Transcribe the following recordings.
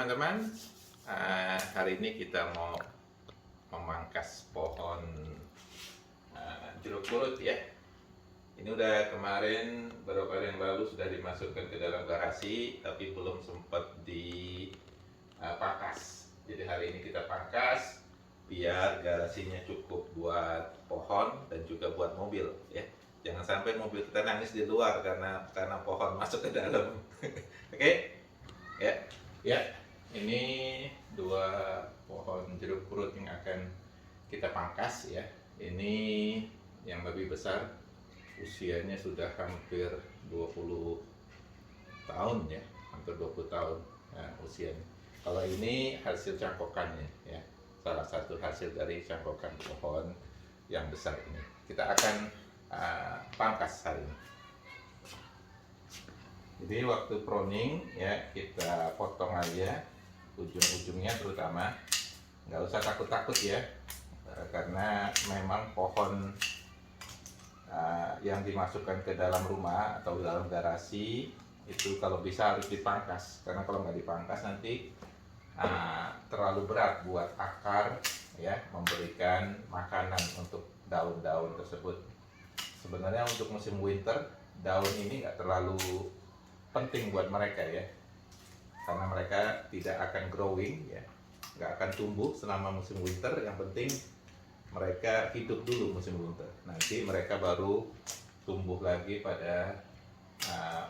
teman-teman. Hari ini kita mau memangkas pohon jeruk purut ya. Ini udah kemarin beberapa hari yang lalu sudah dimasukkan ke dalam garasi, tapi belum sempat dipangkas. Jadi hari ini kita pangkas biar garasinya cukup buat pohon dan juga buat mobil ya. Jangan sampai mobil kita nangis di luar karena pohon masuk ke dalam. Oke? Ya. Ya. Ini 2 pohon jeruk purut yang akan kita pangkas ya. Ini yang lebih besar, usianya sudah hampir 20 tahun ya, hampir 20 tahun usianya. Kalau ini hasil cangkokannya ya, salah satu hasil dari cangkokan pohon yang besar ini. Kita akan pangkas hari ini. Jadi waktu pruning ya, kita potong aja ujung-ujungnya, terutama nggak usah takut-takut ya, karena memang pohon yang dimasukkan ke dalam rumah atau dalam garasi itu kalau bisa harus dipangkas, karena kalau nggak dipangkas nanti terlalu berat buat akar ya, memberikan makanan untuk daun-daun tersebut. Sebenarnya untuk musim winter daun ini nggak terlalu penting buat mereka ya, karena mereka tidak akan growing ya, nggak akan tumbuh selama musim winter. Yang penting mereka hidup dulu musim winter, nanti mereka baru tumbuh lagi pada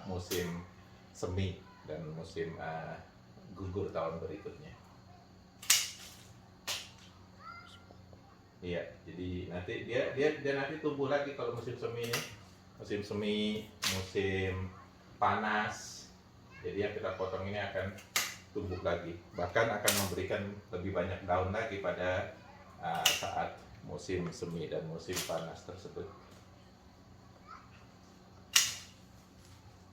musim semi dan musim gugur tahun berikutnya. Iya, jadi nanti dia nanti tumbuh lagi kalau musim semi ya. Musim semi, musim panas. Jadi yang kita potong ini akan tumbuh lagi, bahkan akan memberikan lebih banyak daun lagi pada saat musim semi dan musim panas tersebut.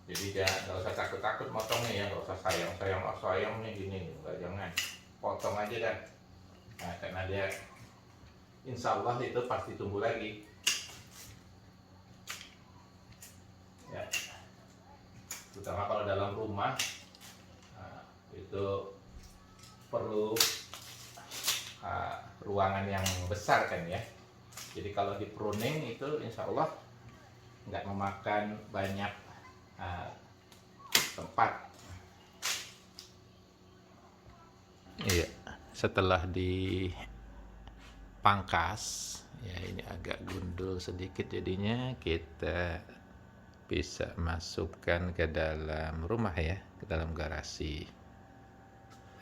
Jadi nggak usah takut-takut motongnya ya, nggak usah sayang nih gini, nggak, jangan, potong aja dah. Nah, karena dia insya Allah itu pasti tumbuh lagi ya, terutama kalau dalam rumah itu perlu ruangan yang besar kan ya. Jadi kalau di pruning itu insya Allah nggak memakan banyak tempat. Iya, setelah dipangkas ya, ini agak gundul sedikit, jadinya kita bisa masukkan ke dalam rumah ya, ke dalam garasi.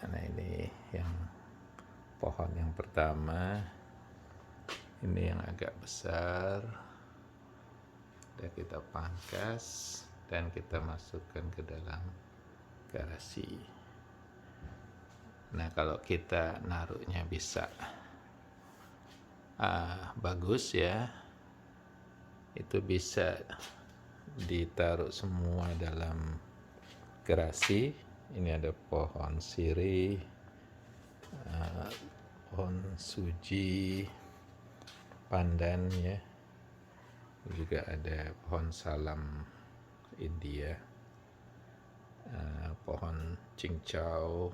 Nah, ini yang pohon yang pertama, ini yang agak besar, dan kita pangkas dan kita masukkan ke dalam garasi. Nah, kalau kita naruhnya bisa bagus ya, itu bisa ditaruh semua dalam garasi. Ini ada pohon sirih, pohon suji, pandan ya, juga ada pohon salam India, pohon cincau,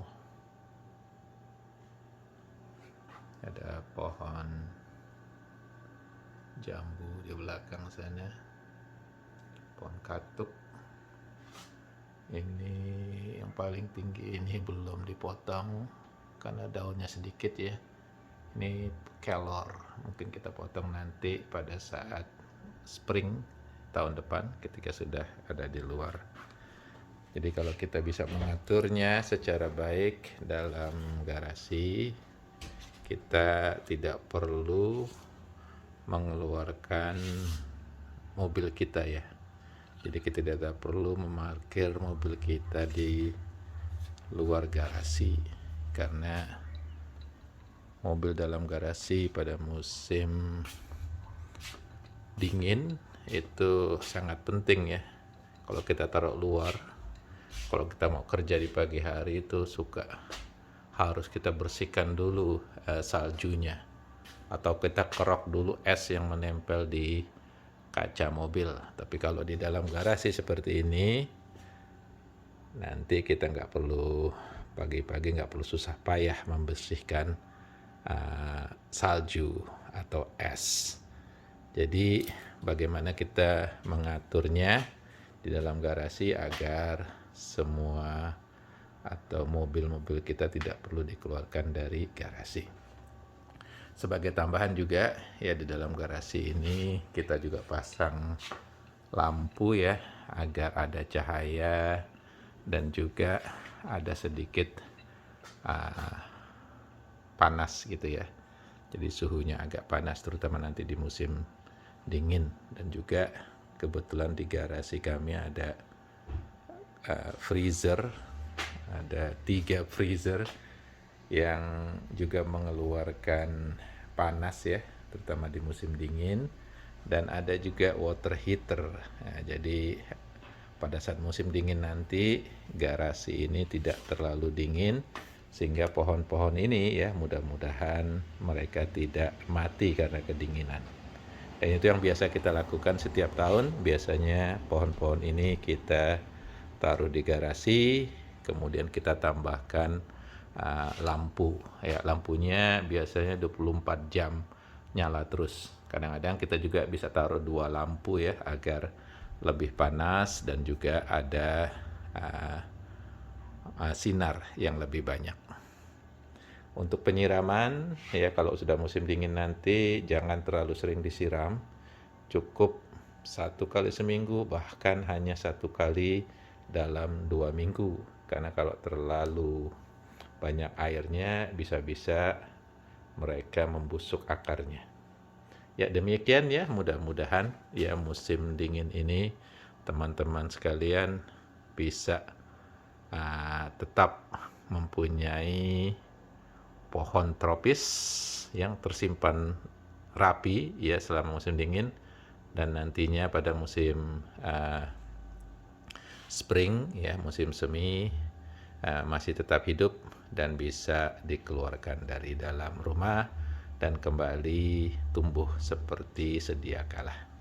ada pohon jambu di belakang sana, pohon katuk. Ini yang paling tinggi ini belum dipotong karena daunnya sedikit ya. Ini kelor, mungkin kita potong nanti pada saat spring tahun depan ketika sudah ada di luar. Jadi kalau kita bisa mengaturnya secara baik dalam garasi, kita tidak perlu mengeluarkan mobil kita ya. Jadi kita tidak perlu memarkir mobil kita di luar garasi, karena mobil dalam garasi pada musim dingin itu sangat penting ya. Kalau kita taruh luar, kalau kita mau kerja di pagi hari itu harus kita bersihkan dulu saljunya, atau kita kerok dulu es yang menempel di kaca mobil. Tapi kalau di dalam garasi seperti ini, nanti kita nggak perlu pagi-pagi nggak perlu susah payah membersihkan salju atau es. Jadi bagaimana kita mengaturnya di dalam garasi agar semua atau mobil-mobil kita tidak perlu dikeluarkan dari garasi. Sebagai tambahan juga ya, di dalam garasi ini kita juga pasang lampu ya, agar ada cahaya dan juga ada sedikit panas gitu ya. Jadi suhunya agak panas terutama nanti di musim dingin. Dan juga kebetulan di garasi kami ada freezer, ada 3 freezer yang juga mengeluarkan panas ya, terutama di musim dingin. Dan ada juga water heater. Nah, jadi pada saat musim dingin nanti garasi ini tidak terlalu dingin, sehingga pohon-pohon ini ya mudah-mudahan mereka tidak mati karena kedinginan. Dan itu yang biasa kita lakukan setiap tahun. Biasanya pohon-pohon ini kita taruh di garasi, kemudian kita tambahkan lampu ya, lampunya biasanya 24 jam nyala terus. Kadang-kadang kita juga bisa taruh 2 lampu ya, agar lebih panas dan juga ada sinar yang lebih banyak. Untuk penyiraman ya, kalau sudah musim dingin nanti jangan terlalu sering disiram, cukup 1 kali seminggu, bahkan hanya 1 kali dalam 2 minggu, karena kalau terlalu banyak airnya bisa-bisa mereka membusuk akarnya. Ya demikian ya, mudah-mudahan ya musim dingin ini teman-teman sekalian bisa tetap mempunyai pohon tropis yang tersimpan rapi ya selama musim dingin, dan nantinya pada musim spring ya, musim semi masih tetap hidup dan bisa dikeluarkan dari dalam rumah dan kembali tumbuh seperti sedia kala.